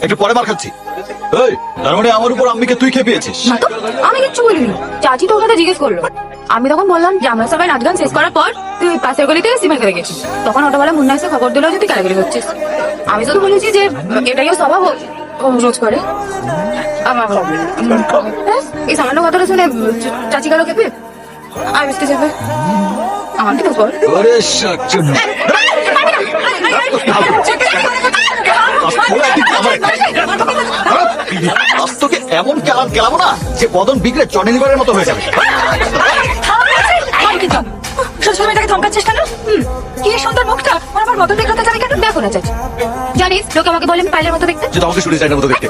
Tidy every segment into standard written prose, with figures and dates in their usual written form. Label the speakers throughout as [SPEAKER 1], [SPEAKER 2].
[SPEAKER 1] একটু পরে মার খাচ্ছি। এই, তার মানে আমার উপর আম্মিকে তুই খেপিয়েছিস?
[SPEAKER 2] না তো, আমি কিচ্ছু বলিনি। চাচি তোর কথা জিজ্ঞেস করলো, আমি তখন বললাম যে আমরা সবাই নাচ গান শেষ করার পর তুই পাশের গলিতে সিমেন্ট করে গেছিস। তখন অটোওয়ালা মুন্না এসে খবর দিল যে তুই কারাগারি হচ্ছিস। আমি শুধু বলেছি যে এটাই ওর স্বভাব, ও রোজ করে। আমার ব্যাস, এই সামান্য কথাটা শুনে চাচি গেল খেপে। আমি মিষ্টি চেপে আমার কি বল।
[SPEAKER 1] ওরে শাকচুন্নি। আজ তোকে এমন কেলাম কেলাবো না যে বদন বিগড়ে চনেলিভারের মতো হয়ে যাবে।
[SPEAKER 2] সবসময় ধমকাচ্ছিস কেন? কি সুন্দর মুখটা, আমার মতো দেখতে যাবে কেন? দেখো না চাচি, জানিস লোক আমাকে বলে আমি পাইলের মতো দেখতে।
[SPEAKER 1] যে তোমাকে শুনে যায় মতো দেখতে।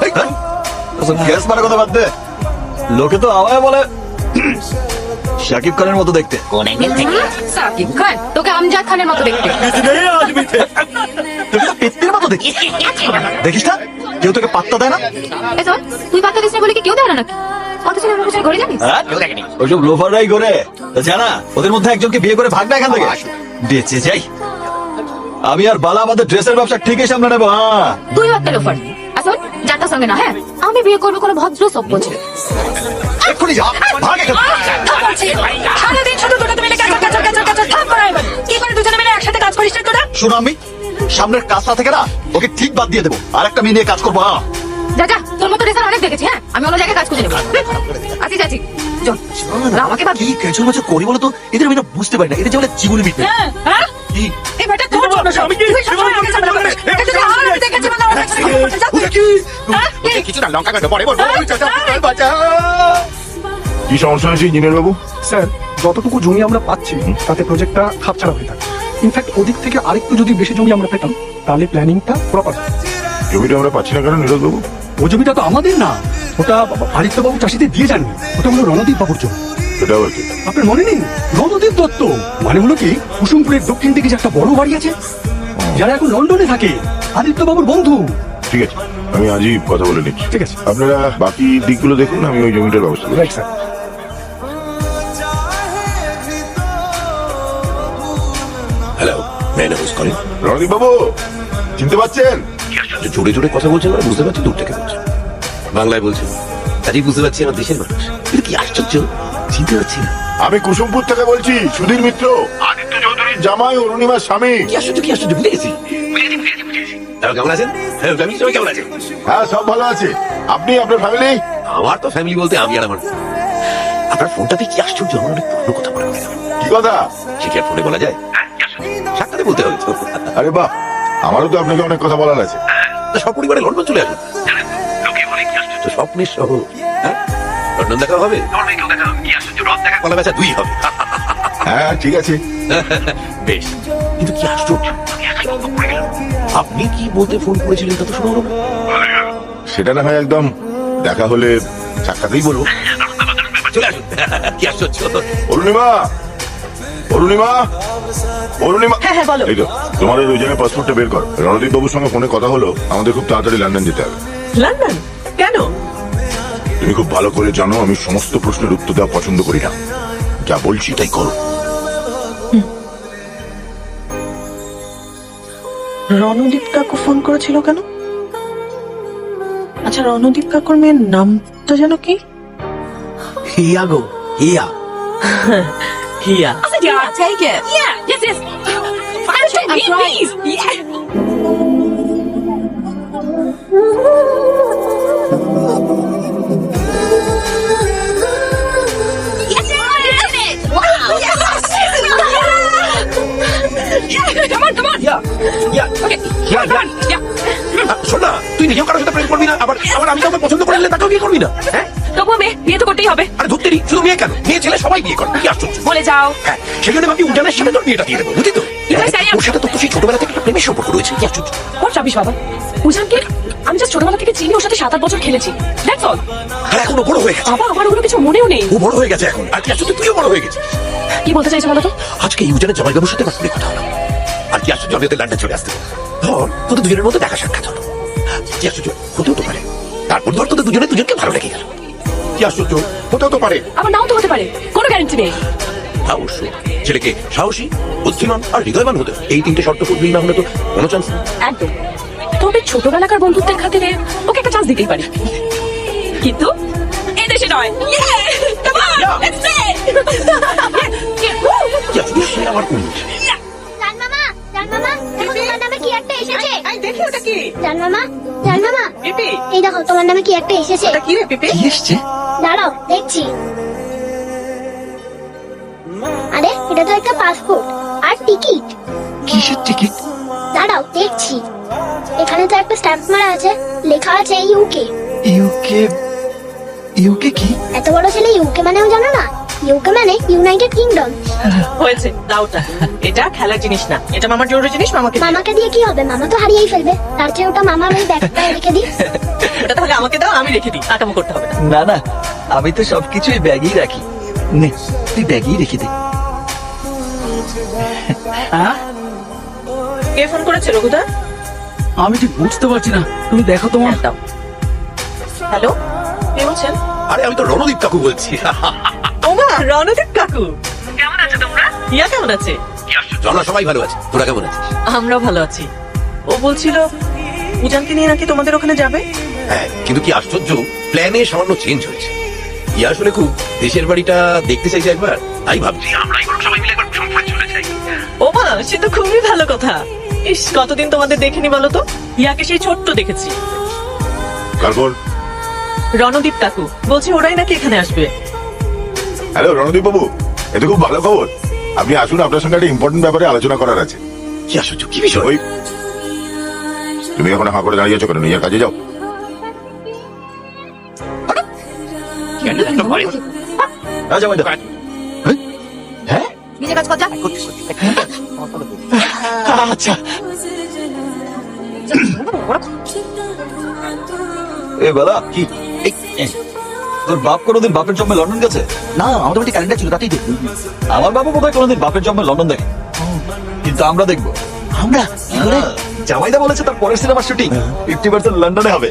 [SPEAKER 1] গ্যাস মারা কথা বাদ দে, লোকে তো আমায় বলে শাকিব খানের মতো দেখতে।
[SPEAKER 2] সাকিব খান তোকে আমজাদ খানের মতো দেখতে।
[SPEAKER 1] তুই তো পিত্তির মতো দেখি, দেখিস না কেউ তোকে পাত্তা দেয় না।
[SPEAKER 2] এসব তুই পাত্তা দিস না বলে কি কেউ দেয় না নাকি? অথচ আমার বছর ঘরে জানিস
[SPEAKER 1] ওইসব লোফাররাই করে জানা, ওদের মধ্যে একজনকে বিয়ে করে ভাগ না এখান থেকে। বেঁচে যাই আমি আর বালা আমাদের ড্রেসের ব্যবসা ঠিকই সামনে নেবো। হ্যাঁ,
[SPEAKER 2] তুই একটা লোফার। আসল যারটার সঙ্গে না, হ্যাঁ আমি বিয়ে করবো কোনো ভদ্র সভ্য ছেলে।
[SPEAKER 1] এক্ষুনি যা, ভাগ এখান থেকে।
[SPEAKER 2] সারাদিন শুধু দুটো মিলে কাজ কাজ কাজ কাজ থাম করা এবার। কি করে দুজনে মিলে একসাথে কাজ করিস না তোরা?
[SPEAKER 1] শোনো আমি সামনের কাজটা থেকে না ওকে ঠিক বাদ দিয়ে দেবো, আর একটা মেয়ে নিয়ে কাজ করবো। হ্যাঁ
[SPEAKER 2] যা যা, তোর মতো রেসার অনেক দেখেছি। হ্যাঁ আমি অন্য জায়গায় কাজ করে নেবো। আছি যাচ্ছি, চল আমাকে বাদ।
[SPEAKER 1] কি কেঁচুর মাছ করি বলো তো, এদের আমি না বুঝতে পারি না, এদের যে বলে জীবনে মিটবে।
[SPEAKER 2] হ্যাঁ এই বেটা তোর জন্য আমি কি সবসময় আগে সামনে করে এটা তো আর আমি দেখেছি মানে
[SPEAKER 1] কিছু না, লঙ্কা কাটে পরে
[SPEAKER 3] কি সমস্যা হয়েছে ইঞ্জিনিয়ার বাবু?
[SPEAKER 4] স্যার, যতটুকু জমি আমরা পাচ্ছি তাতে প্রজেক্টটা খাপছাড়া হয়ে থাকে। ইনফ্যাক্ট ওদিক থেকে আরেকটু যদি বেশি জমি আমরা পেতাম তাহলে প্ল্যানিংটা প্রপার।
[SPEAKER 3] জমিটা আমরা পাচ্ছি না কেন নীরজ বাবু?
[SPEAKER 4] ও জমিটা তো আমাদের না, ওটা আদিত্যবাবু চাষিদের দিয়ে যাননি। ওটা হলো রণদীপ বাবুর জমি।
[SPEAKER 3] সেটা আবার কি?
[SPEAKER 4] আপনার মনে নেই? রণদীপ দত্ত মানে হলো কি, কুসুমপুরের দক্ষিণ দিকে যে একটা বড় বাড়ি আছে, যারা এখন লন্ডনে থাকে, আদিত্যবাবুর বন্ধু।
[SPEAKER 3] ঠিক আছে, আমি আজই কথা বলে নিচ্ছি।
[SPEAKER 4] ঠিক আছে।
[SPEAKER 3] আপনারা বাকি দিকগুলো দেখুন, আমি ওই জমিটার ব্যবস্থা করছি।
[SPEAKER 4] Right sir.
[SPEAKER 5] Hello, madam is calling.
[SPEAKER 3] Ranadip বাবু চিনতে পারছেন?
[SPEAKER 5] জোরে জোরে কথা বলছেন, মানে বুঝতে পারছি দূর থেকে বলছেন। বাংলায় বলছেন, কাজেই বুঝতে পারছি আমার দেশের মানুষ। কিন্তু কি আশ্চর্য, চিনতে পারছি না।
[SPEAKER 3] আমি কুসুমপুর থেকে বলছি, সুধীর মিত্র, আদিত্য চৌধুরীর জামাই অরুণিমার স্বামী।
[SPEAKER 5] কি আশ্চর্য, বুঝে গেছি। তারা কেমন আছেন? হ্যাঁ, ফ্যামিলি সবাই কেমন আছে?
[SPEAKER 3] হ্যাঁ, সব ভালো আছে। আপনি, আপনার ফ্যামিলি?
[SPEAKER 5] আমার তো ফ্যামিলি বলতে আমি আর আমার। আপনার ফোনটাতে কি আশ্চর্য, আমার অনেক পুরনো কথা মনে পড়ে গেল।
[SPEAKER 3] কি কথা?
[SPEAKER 5] সে কি আর ফোনে বলা যায়? সাক্ষাতে বলতে হবে তো।
[SPEAKER 3] আরে বাহ, আমারও তো আপনাকে অনেক কথা বলার আছে।
[SPEAKER 5] সপরিবারে লন্ডন চলে আসুন। তো স্বপ্নের শহর, হ্যাঁ লন্ডন দেখা হবে, কলা বেচা দুই হবে।
[SPEAKER 3] হ্যাঁ ঠিক আছে।
[SPEAKER 5] বেশ, কিন্তু কি আশ্চর্য, আপনি কি বলতে ফোন করেছিলেন তা তো শোনা হলো না।
[SPEAKER 3] সেটা না হয় একদম দেখা হলে সাক্ষাতেই বলবো।
[SPEAKER 5] চলে আসুন। কি আশ্চর্য।
[SPEAKER 3] অরুণিমা, অরুণিমা, অরুণিমা।
[SPEAKER 2] হ্যাঁ হ্যাঁ বলো।
[SPEAKER 3] এই তো তোমার ওই রোজানের পাসপোর্টটা বের কর। রণদীপ বাবুর সঙ্গে ফোনে কথা হলো, আমাদের খুব তাড়াতাড়ি লন্ডন যেতে হবে।
[SPEAKER 6] লন্ডন কেন?
[SPEAKER 3] তুমি খুব ভালো করে জানো আমি সমস্ত প্রশ্নের উত্তর দেওয়া পছন্দ করি না। যা বলছি তাই করো।
[SPEAKER 6] রণদীপ কাকু ফোন করেছিল কেন? আচ্ছা, রণদীপ কাকুর মেয়ের নামটা যেন কি?
[SPEAKER 5] হিয়া গো, হিয়া।
[SPEAKER 6] হিয়া।
[SPEAKER 2] Yeah, take it. Yeah, yes. I'm trying. Please. Yeah. Yes, you did it. Wow. Yes. Yeah, come on.
[SPEAKER 5] Hiya, Hiya,
[SPEAKER 2] Okay.
[SPEAKER 5] Hiya,
[SPEAKER 2] Come on. Yeah.
[SPEAKER 5] শোন না, তুই নিজেও কারোর সাথে প্রেম করবি না, আবার আমি তোকে পছন্দ করে নিলে তাকেও বিয়ে করবি না। হ্যাঁ,
[SPEAKER 2] তবুও বিয়ে তো করতেই হবে।
[SPEAKER 5] আরে ধরতেরি, শুধু মেয়ে কেন, মেয়ে ছেলে সবাই বিয়ে করে। কি আশ্চর্য।
[SPEAKER 2] বলে যাও।
[SPEAKER 5] হ্যাঁ, সেখানে ভাবি উঠানের সাথে তোর বিয়েটা দিয়ে দেবো, বুঝলি তো?
[SPEAKER 2] এবার সাইয়া।
[SPEAKER 5] ওর সাথে তোর তো সেই ছোটবেলা থেকে একটা প্রেমের সম্পর্ক রয়েছে। কি আশ্চর্য।
[SPEAKER 2] কোন চাবিস বাবা? উজানকে আমি জাস্ট ছোটবেলা থেকে চিনি, ওর সাথে 7-8 বছর খেলেছি। That's all.
[SPEAKER 5] আর এখন ও বড় হয়ে গেছে।
[SPEAKER 2] বাবা আমার ওগুলো কিছু মনেও নেই।
[SPEAKER 5] ও বড় হয়ে গেছে এখন, আর কি আশ্চর্য তুইও বড় হয়ে গেছিস।
[SPEAKER 2] কি বলতে চাইছো বলো তো?
[SPEAKER 5] আজকে ইউজানের জামাইবাবুর সাথে আমার ফোনে কথা হলো। আর কি আশ্চর্য, আমি ওদের লন্ডন চলে আসতে ধর তোদের দুজনের মধ্যে দেখা সাক্ষাৎ হলো। কি আশ্চর্য, হতেও তো পারে তারপর ধর তোদের দুজনকে ভালো লেগে গেল। কি আশ্চর্য, হতেও তো পারে।
[SPEAKER 2] আবার নাও তো হতে পারে, কোনো গ্যারান্টি নেই।
[SPEAKER 5] অবশ্যই ছেলেকে সাহসী, বুদ্ধিমান আর হৃদয়বান হতে, এই তিনটে শর্ত পূরণ না হলে তো কোনো চান্স নেই।
[SPEAKER 2] একদম। তো
[SPEAKER 6] আমাদের ছোটবেলাকার বন্ধুত্বের খাতিরে ওকে একটা চান্স দিতেই পারি, কিন্তু এই দেশে নয়। Come on, let's play!
[SPEAKER 5] কি আশ্চর্য, সে আমার কোন
[SPEAKER 7] জান মামা, দেখো তোমার নামে কি একটা এসেছে।
[SPEAKER 6] দেখি ওটা কি?
[SPEAKER 7] জান মামা,
[SPEAKER 6] পিপি,
[SPEAKER 7] এই দেখো তোমার নামে কি একটা এসেছে।
[SPEAKER 6] ওটা কি রে পিপি?
[SPEAKER 4] কি এসছে?
[SPEAKER 7] দাঁড়াও দেখছি। আরে এটা তো একটা পাসপোর্ট আর টিকিট।
[SPEAKER 4] কিসের টিকিট?
[SPEAKER 7] দাঁড়াও দেখছি। এখানে তো একটা স্ট্যাম্প মারা আছে, লেখা আছে ইউকে।
[SPEAKER 4] ইউকে? ইউকে কি?
[SPEAKER 7] এত বড় ছেলে ইউকে মানেও জানো না? ইউকে মানে ইউনাইটেড কিংডম।
[SPEAKER 6] হয়েছে, দাওটা। এটা খেলার জিনিস না, এটা মামার জরুরি জিনিস, মামাকে দিও।
[SPEAKER 7] মামাকে দিয়ে কি হবে? মামা তো হারিয়েই ফেলবে। তার চেয়ে ওটা মামার ওই ব্যাগটা রেখে দিই।
[SPEAKER 6] এটা তাহলে আমাকে দাও, আমি রেখে দিই, আকামো করতে হবে না।
[SPEAKER 1] না না, আমি তো সবকিছুই ব্যাগেই রাখি। নে, তুই ব্যাগেই রেখে দে।
[SPEAKER 6] কে ফোন করেছে রঘুদা?
[SPEAKER 4] আমি ঠিক বুঝতে পারছি না, তুমি দেখো তোমার।
[SPEAKER 6] দাও। হ্যালো, কে বলছেন?
[SPEAKER 5] আরে আমি তো রণদীপ কাকু বলছি।
[SPEAKER 6] ওমা, রণদীপ কাকু, কেমন আছো তোমরা? ইয়া কেমন আছে?
[SPEAKER 5] কি আশ্চর্য, আমরা সবাই ভালো আছি, তোরা কেমন আছিস?
[SPEAKER 6] আমরাও ভালো আছি। ও বলছিল উজানকে নিয়ে নাকি তোমাদের ওখানে যাবে।
[SPEAKER 5] হ্যাঁ, কিন্তু কি আশ্চর্য, প্ল্যানে সামান্য চেঞ্জ হয়েছে। ইয়া আসলে খুব দেশের বাড়িটা দেখতে চাইছে একবার, তাই ভাবছি আমরাই বরং সবাই মিলে একবার সংসার চলে যাই।
[SPEAKER 6] ওমা, সে তো খুবই ভালো কথা। ইস, কতদিন তোমাদের দেখিনি বলো তো। ইয়াকে সেই ছোট্ট দেখেছি।
[SPEAKER 3] তারপর
[SPEAKER 6] রণদীপ কাকু বলছে ওরাই নাকি এখানে আসবে।
[SPEAKER 3] হ্যালো রণদীপ বাবু, এটা খুব ভালো খবর। আপনি আসুন, আপনার সঙ্গে একটা ইম্পর্টেন্ট ব্যাপারে আলোচনা করার আছে।
[SPEAKER 5] কি আশ্চর্য, কি বিষয়?
[SPEAKER 3] ওই তুমি এখন হাঁ করে দাঁড়িয়ে আছো কেন? নিজের কাজে যাও।
[SPEAKER 1] জামাইদা, হ্যাঁ
[SPEAKER 2] নিজে কাজ কর যা।
[SPEAKER 1] আচ্ছা। এ বালা কি তোর বাপ কোনোদিন বাপের জন্মে লন্ডন গেছে?
[SPEAKER 4] না, আমাদের বাড়িতে ক্যালেন্ডার ছিল, তাতেই দেখি।
[SPEAKER 1] আমার বাবা বোধহয় কোনোদিন বাপের জন্মে লন্ডন দেখে, কিন্তু আমরা দেখবো।
[SPEAKER 4] আমরা
[SPEAKER 1] জামাইদা বলেছে তার পরের সিনেমার শুটিং 50% লন্ডনে হবে।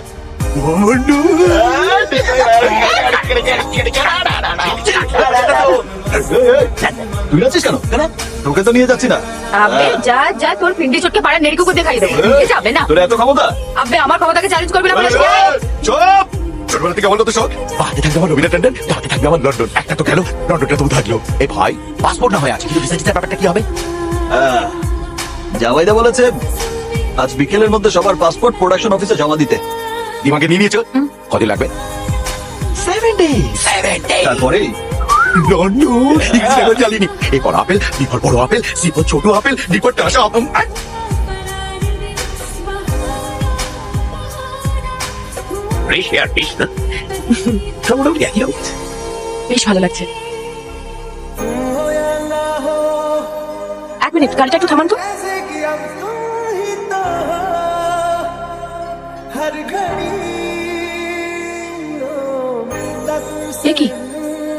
[SPEAKER 1] তুই আছিস কেন? তোকে তো নিয়ে যাচ্ছি না।
[SPEAKER 2] আবে যা যা, তোর পিন্ডি চটকে পাড়া নেড়িকুকে দেখাই দেবো। নিয়ে যাবে না।
[SPEAKER 1] তোর এত ক্ষমতা?
[SPEAKER 2] আবে আমার ক্ষমতাকে চ্যালেঞ্জ করবি না বলে।
[SPEAKER 3] চুপ! ছোটবেলা থেকে বলতো তো শখ, বাড়িতে থাকবে আমার রবীন্দ্র ট্যান্ডন, ডাকে থাকবে আমার লন্ডন। একটা তো গেল, লন্ডনটা তো থাকলো।
[SPEAKER 4] এ ভাই, পাসপোর্ট না হয় আছে, কিন্তু ভিসা টিসার ব্যাপারটা কি হবে?
[SPEAKER 1] জামাইদা বলেছে আজ বিকেলের মধ্যে সবার পাসপোর্ট প্রোডাকশন অফিসে জমা দিতে।
[SPEAKER 3] দিমাকে নিয়ে নিয়েছো? কদিন লাগবে?
[SPEAKER 4] 7 days।
[SPEAKER 1] তারপরে
[SPEAKER 3] লন্ডন ইংরেজি চালিনি। এরপর আপেল, বিপর বড় আপেল, সিপর ছোট আপেল, ডিপর টাসা আপেল।
[SPEAKER 5] ফ্রেশ এয়ার, ফিশ না? সব মোটামুটি একই রকম।
[SPEAKER 6] বেশ ভালো লাগছে। এক মিনিট, গাড়িটা একটু থামান তো। এ কি,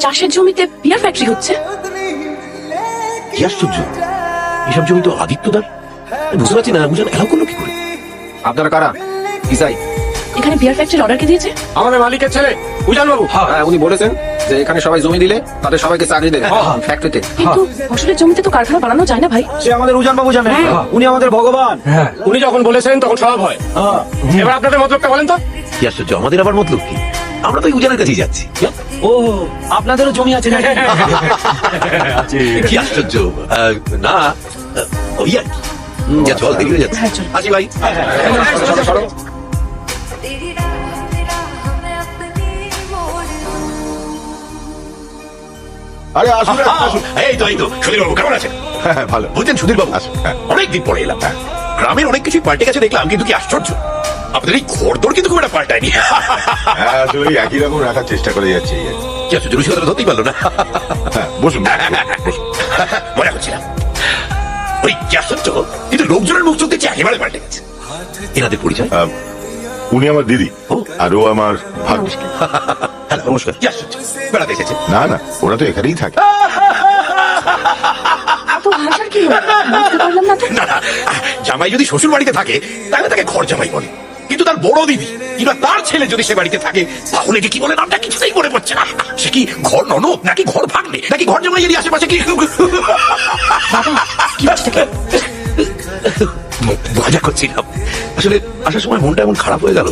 [SPEAKER 6] চাষের জমিতে বিয়ার ফ্যাক্টরি হচ্ছে?
[SPEAKER 5] কি আশ্চর্য, এসব জমি তো আদিত্যদার। বুঝতে পারছি না, বুঝলেন এলাও করলো কি করে?
[SPEAKER 8] আপনারা কারা? কি চাই?
[SPEAKER 6] এখানে বিয়ার ফ্যাক্টরির অর্ডার কে দিয়েছে?
[SPEAKER 8] আমাদের মালিকের ছেলে উজান বাবু। হ্যাঁ, উনি বলেছেন যে এখানে সবাই জমি দিলে তাদের সবাইকে চাকরি দেবে ফ্যাক্টরিতে।
[SPEAKER 6] কিন্তু ফসলের জমিতে তো কারখানা বানানো যায় না ভাই।
[SPEAKER 8] সে আমাদের উজান বাবু জানেন, উনি আমাদের ভগবান। উনি যখন বলেছেন তখন সব হয়। এবার আপনাদের মতলবটা বলেন তো।
[SPEAKER 5] কি আশ্চর্য, আমাদের আবার মতলব কি? আমরা তো উজানের কাছেই যাচ্ছি।
[SPEAKER 8] ও, আপনাদেরও জমি আছে নাকি?
[SPEAKER 5] কি আশ্চর্য, না ওই আর কি। যা, চল দেরি হয়ে যাচ্ছে।
[SPEAKER 6] হ্যাঁ, চল।
[SPEAKER 5] আসি ভাই।
[SPEAKER 8] সরো।
[SPEAKER 3] আরে আসুন, আসুন।
[SPEAKER 5] এই তো সুধীর বাবু, কেমন আছেন?
[SPEAKER 3] হ্যাঁ, ভালো।
[SPEAKER 5] বুঝছেন সুধীর বাবু,
[SPEAKER 3] আসুন, হ্যাঁ।
[SPEAKER 5] অনেকদিন পরে এলাম। গ্রামের অনেক কিছুই পাল্টে গেছে দেখলাম, কিন্তু কি আশ্চর্য, আপনাদের এই ঘরদোর কিন্তু খুব একটা পাল্টায়নি।
[SPEAKER 3] হ্যাঁ, আসলে ওই একই রকম রাখার চেষ্টা করে যাচ্ছে। এই আর কি।
[SPEAKER 5] কি আশ্চর্য, রসিকতা ধরতেই পারলো না।
[SPEAKER 3] হ্যাঁ, বসুন, বসুন।
[SPEAKER 5] মনে হচ্ছিলাম ওই কি আশ্চর্য, কিন্তু লোকজনের মুখ চোখ দেখছি একেবারে পাল্টে গেছে। এনাদের পরিচয়?
[SPEAKER 3] উনি আমার দিদি,
[SPEAKER 5] ও।
[SPEAKER 3] আর ও আমার ভাবি।
[SPEAKER 5] হ্যালো, নমস্কার। কি আশ্চর্য, বেড়াতে এসেছে?
[SPEAKER 3] না না, ওরা তো এখানেই থাকে।
[SPEAKER 2] তো ভাষার কি হলো? বুঝতে পারলাম না তো।
[SPEAKER 5] না না, জামাই যদি শ্বশুর বাড়িতে থাকে তাহলে তাকে ঘর জামাই বলে, কিন্তু তার বড় দিদি কিংবা তার ছেলে যদি সে বাড়িতে থাকে তাহলে কি বলে নামটা কিছুতেই মনে পড়ছে না। সে কি ঘর ননদ নাকি ঘর ভাগ্নে নাকি ঘর জামাই, এরই আশেপাশে কি?
[SPEAKER 6] বাবা, কি হচ্ছে?
[SPEAKER 5] মজা করছিলাম। আসলে আসার সময় মনটা এমন খারাপ হয়ে গেল,